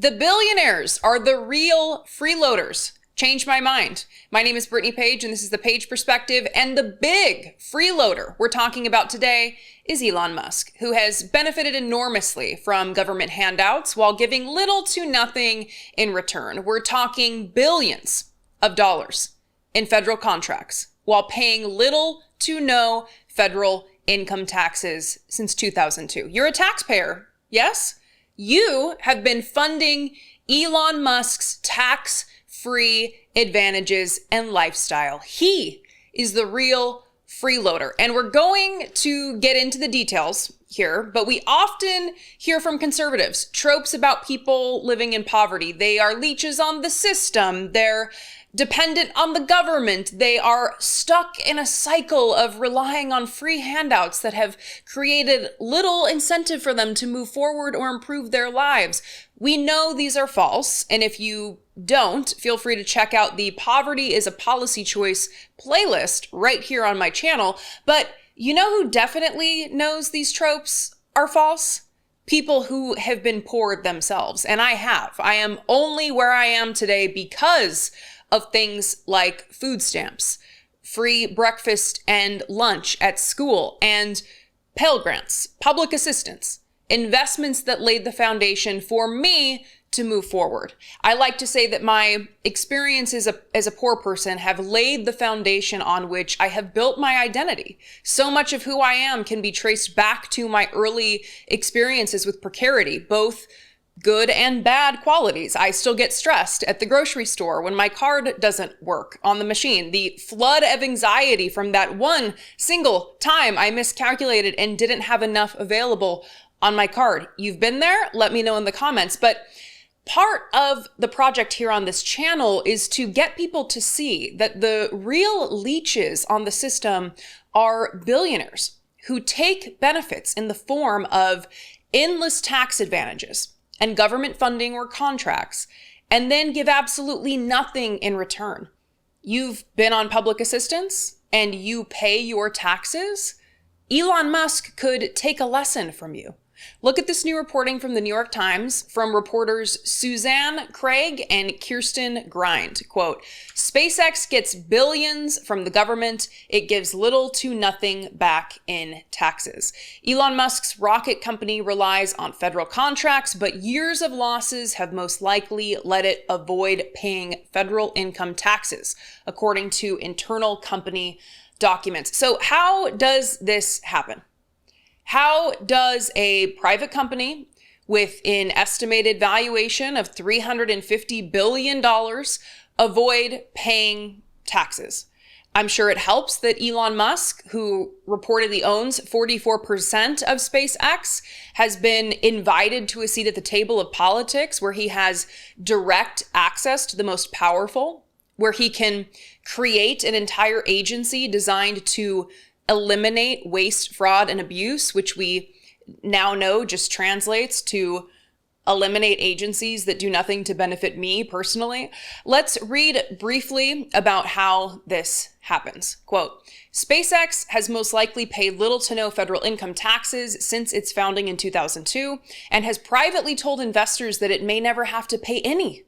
The billionaires are the real freeloaders. Change my mind. My name is Brittany Page, and this is the Page Perspective. And the big freeloader we're talking about today is Elon Musk, who has benefited enormously from government handouts while giving little to nothing in return. We're talking billions of dollars in federal contracts while paying little to no federal income taxes since 2002. You're a taxpayer, yes? You have been funding Elon Musk's tax-free advantages and lifestyle. He is the real freeloader. And we're going to get into the details here, but we often hear from conservatives tropes about people living in poverty. They are leeches on the system. They're dependent on the government. They are stuck in a cycle of relying on free handouts that have created little incentive for them to move forward or improve their lives. We know these are false, and if you don't, feel free to check out the Poverty is a Policy Choice playlist right here on my channel. But you know who definitely knows these tropes are false? People who have been poor themselves, and I have. I am only where I am today because of things like food stamps, free breakfast and lunch at school, and Pell Grants, public assistance, investments that laid the foundation for me to move forward. I like to say that my experiences as a poor person have laid the foundation on which I have built my identity. So much of who I am can be traced back to my early experiences with precarity, both good and bad qualities. I still get stressed at the grocery store when my card doesn't work on the machine. The flood of anxiety from that one single time I miscalculated and didn't have enough available on my card. You've been there? Let me know in the comments. But part of the project here on this channel is to get people to see that the real leeches on the system are billionaires who take benefits in the form of endless tax advantages and government funding or contracts, and then give absolutely nothing in return. You've been on public assistance and you pay your taxes. Elon Musk could take a lesson from you. Look at this new reporting from the New York Times from reporters Suzanne Craig and Kirsten Grind. Quote, SpaceX gets billions from the government. It gives little to nothing back in taxes. Elon Musk's rocket company relies on federal contracts, but years of losses have most likely let it avoid paying federal income taxes, according to internal company documents. So how does this happen? How does a private company with an estimated valuation of $350 billion avoid paying taxes? I'm sure it helps that Elon Musk, who reportedly owns 44% of SpaceX, has been invited to a seat at the table of politics where he has direct access to the most powerful, where he can create an entire agency designed to eliminate waste, fraud, and abuse, which we now know just translates to eliminate agencies that do nothing to benefit me personally. Let's read briefly about how this happens. Quote, SpaceX has most likely paid little to no federal income taxes since its founding in 2002 and has privately told investors that it may never have to pay any,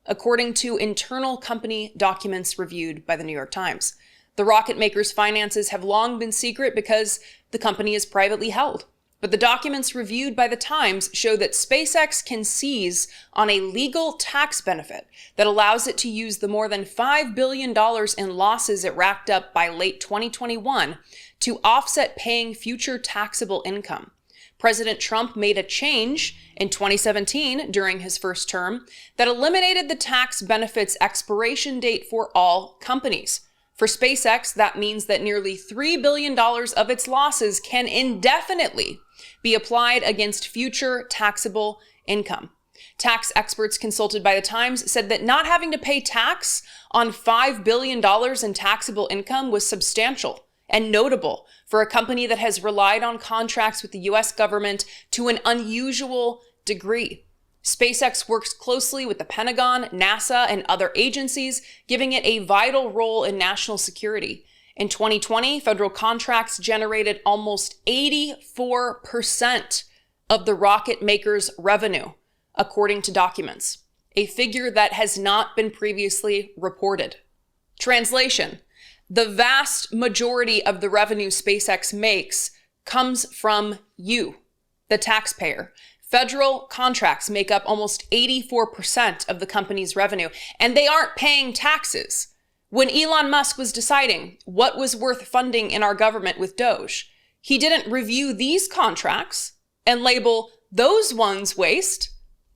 according to internal company documents reviewed by the New York Times. The rocket maker's finances have long been secret because the company is privately held. But the documents reviewed by the Times show that SpaceX can seize on a legal tax benefit that allows it to use the more than $5 billion in losses it racked up by late 2021 to offset paying future taxable income. President Trump made a change in 2017 during his first term that eliminated the tax benefit's expiration date for all companies. For SpaceX, that means that nearly $3 billion of its losses can indefinitely be applied against future taxable income. Tax experts consulted by the Times said that not having to pay tax on $5 billion in taxable income was substantial and notable for a company that has relied on contracts with the U.S. government to an unusual degree. SpaceX works closely with the Pentagon, NASA, and other agencies, giving it a vital role in national security. In 2020, federal contracts generated almost 84% of the rocket maker's revenue, according to documents, a figure that has not been previously reported. Translation: the vast majority of the revenue SpaceX makes comes from you, the taxpayer. Federal contracts make up almost 84% of the company's revenue, and they aren't paying taxes. When Elon Musk was deciding what was worth funding in our government with Doge, he didn't review these contracts and label those ones waste.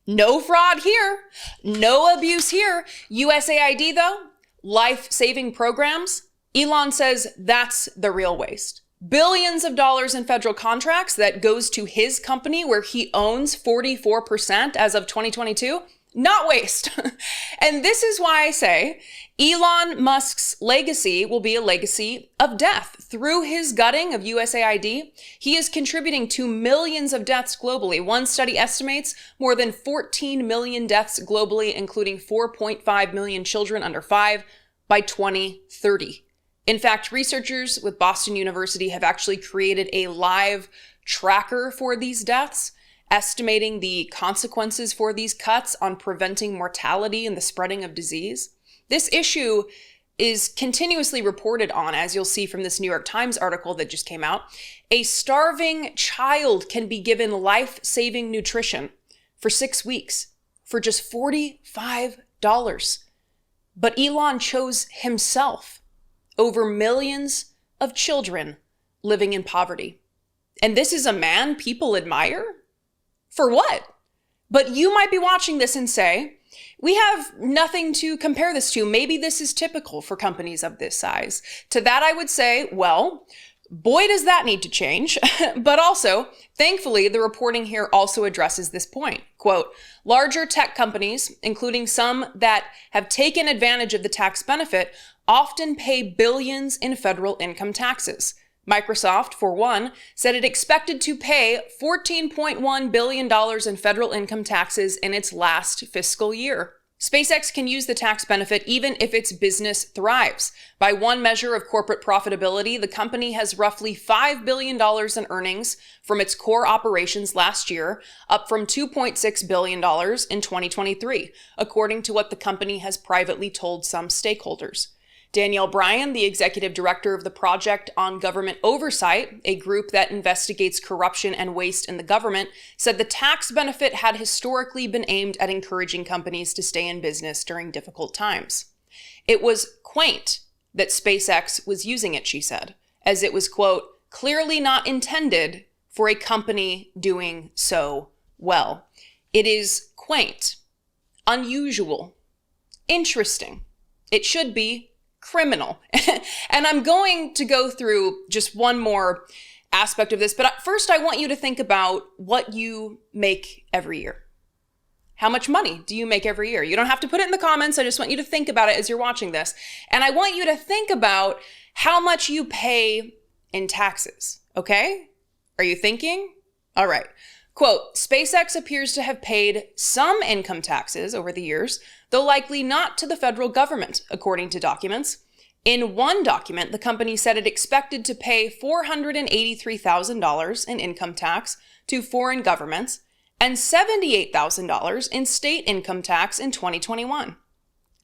No fraud here, no abuse here. USAID though, life-saving programs, Elon says that's the real waste. Billions of dollars in federal contracts that goes to his company where he owns 44% as of 2022, not waste. And this is why I say Elon Musk's legacy will be a legacy of death. Through his gutting of USAID, he is contributing to millions of deaths globally. One study estimates more than 14 million deaths globally, including 4.5 million children under 5 by 2030. In fact, researchers with Boston University have actually created a live tracker for these deaths, estimating the consequences for these cuts on preventing mortality and the spreading of disease. This issue is continuously reported on, as you'll see from this New York Times article that just came out. A starving child can be given life-saving nutrition for 6 weeks for just $45. But Elon chose himself over millions of children living in poverty. And this is a man people admire? For what? But you might be watching this and say, we have nothing to compare this to. Maybe this is typical for companies of this size. To that I would say, well, boy, does that need to change. But also, thankfully, the reporting here also addresses this point. Quote, larger tech companies, including some that have taken advantage of the tax benefit, often pay billions in federal income taxes. Microsoft, for one, said it expected to pay $14.1 billion in federal income taxes in its last fiscal year. SpaceX can use the tax benefit even if its business thrives. By one measure of corporate profitability, the company has roughly $5 billion in earnings from its core operations last year, up from $2.6 billion in 2023, according to what the company has privately told some stakeholders. Danielle Bryan, the executive director of the Project on Government Oversight, a group that investigates corruption and waste in the government, said the tax benefit had historically been aimed at encouraging companies to stay in business during difficult times. It was quaint that SpaceX was using it, she said, as it was, quote, clearly not intended for a company doing so well. It is quaint, unusual, interesting. It should be criminal. And I'm going to go through just one more aspect of this, but first I want you to think about what you make every year. How much money do you make every year? You don't have to put it in the comments. I just want you to think about it as you're watching this. And I want you to think about how much you pay in taxes, okay? Are you thinking? All right. Quote, SpaceX appears to have paid some income taxes over the years, though likely not to the federal government, according to documents. In one document, the company said it expected to pay $483,000 in income tax to foreign governments and $78,000 in state income tax in 2021.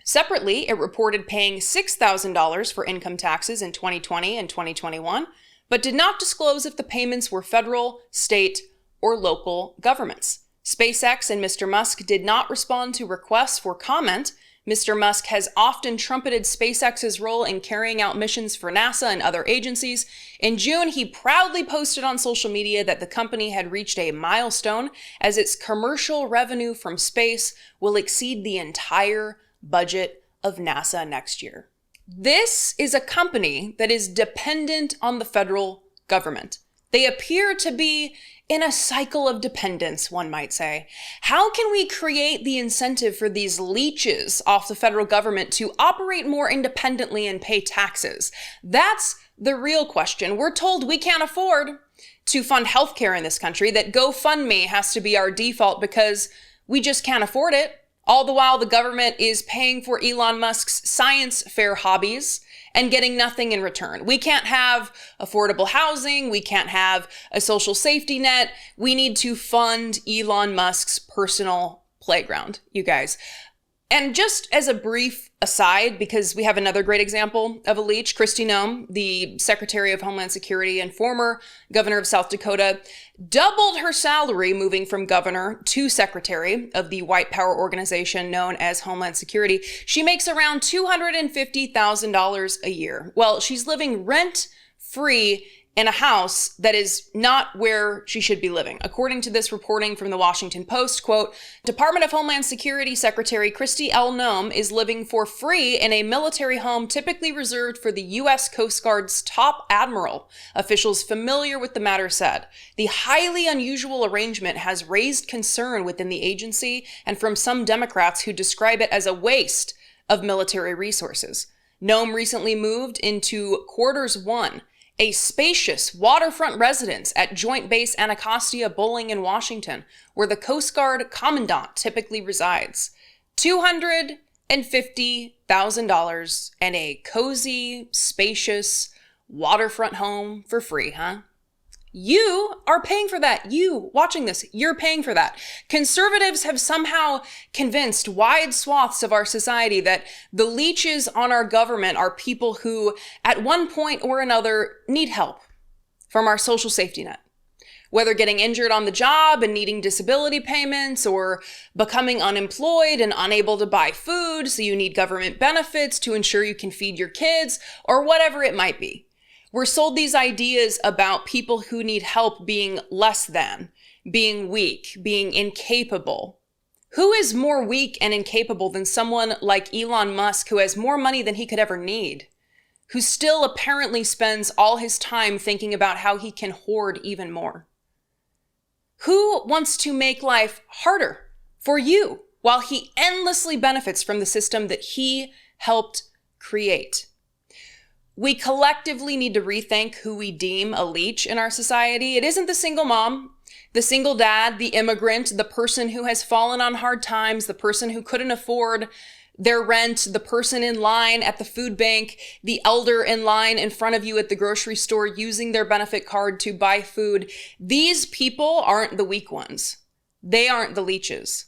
Separately, it reported paying $6,000 for income taxes in 2020 and 2021, but did not disclose if the payments were federal, state, or local governments. SpaceX and Mr. Musk did not respond to requests for comment. Mr. Musk has often trumpeted SpaceX's role in carrying out missions for NASA and other agencies. In June, he proudly posted on social media that the company had reached a milestone as its commercial revenue from space will exceed the entire budget of NASA next year. This is a company that is dependent on the federal government. They appear to be in a cycle of dependence, one might say. How can we create the incentive for these leeches off the federal government to operate more independently and pay taxes? That's the real question. We're told we can't afford to fund healthcare in this country, that GoFundMe has to be our default because we just can't afford it. All the while the government is paying for Elon Musk's science fair hobbies and getting nothing in return. We can't have affordable housing. We can't have a social safety net. We need to fund Elon Musk's personal playground, you guys. And just as a brief aside, because we have another great example of a leech, Kristi Noem, the Secretary of Homeland Security and former governor of South Dakota, doubled her salary moving from governor to secretary of the white power organization known as Homeland Security. She makes around $250,000 a year. Well, she's living rent-free in a house that is not where she should be living. According to this reporting from the Washington Post, quote, Department of Homeland Security Secretary Kristi L. Noem is living for free in a military home typically reserved for the U.S. Coast Guard's top admiral, officials familiar with the matter said. The highly unusual arrangement has raised concern within the agency and from some Democrats who describe it as a waste of military resources. Noem recently moved into Quarters 1, a spacious waterfront residence at Joint Base Anacostia Bowling in Washington, where the Coast Guard Commandant typically resides. $250,000 and a cozy, spacious waterfront home for free, huh? You are paying for that. You watching this, you're paying for that. Conservatives have somehow convinced wide swaths of our society that the leeches on our government are people who, at one point or another, need help from our social safety net. Whether getting injured on the job and needing disability payments, or becoming unemployed and unable to buy food, so you need government benefits to ensure you can feed your kids, or whatever it might be. We're sold these ideas about people who need help being less than, being weak, being incapable. Who is more weak and incapable than someone like Elon Musk, who has more money than he could ever need, who still apparently spends all his time thinking about how he can hoard even more? Who wants to make life harder for you while he endlessly benefits from the system that he helped create? We collectively need to rethink who we deem a leech in our society. It isn't the single mom, the single dad, the immigrant, the person who has fallen on hard times, the person who couldn't afford their rent, the person in line at the food bank, the elder in line in front of you at the grocery store using their benefit card to buy food. These people aren't the weak ones. They aren't the leeches.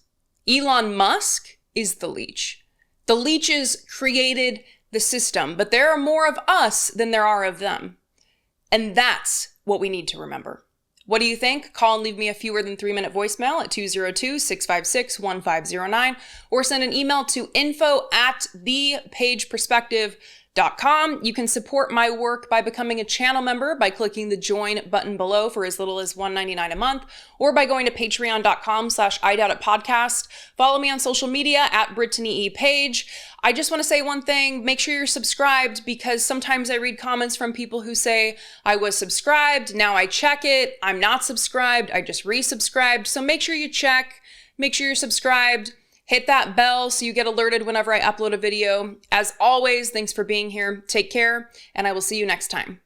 Elon Musk is the leech. The leeches created the system, but there are more of us than there are of them. And that's what we need to remember. What do you think? Call and leave me a fewer than 3-minute voicemail at 202-656-1509 or send an email to info@thepageperspective.com. You can support my work by becoming a channel member by clicking the join button below for as little as $1.99 a month, or by going to patreon.com/IDoubtItPodcast. Follow me on social media at Brittany Page. I just want to say one thing, make sure you're subscribed, because sometimes I read comments from people who say, I was subscribed, now I check it, I'm not subscribed, I just resubscribed. So make sure you check, make sure you're subscribed. Hit that bell so you get alerted whenever I upload a video. As always, thanks for being here. Take care, and I will see you next time.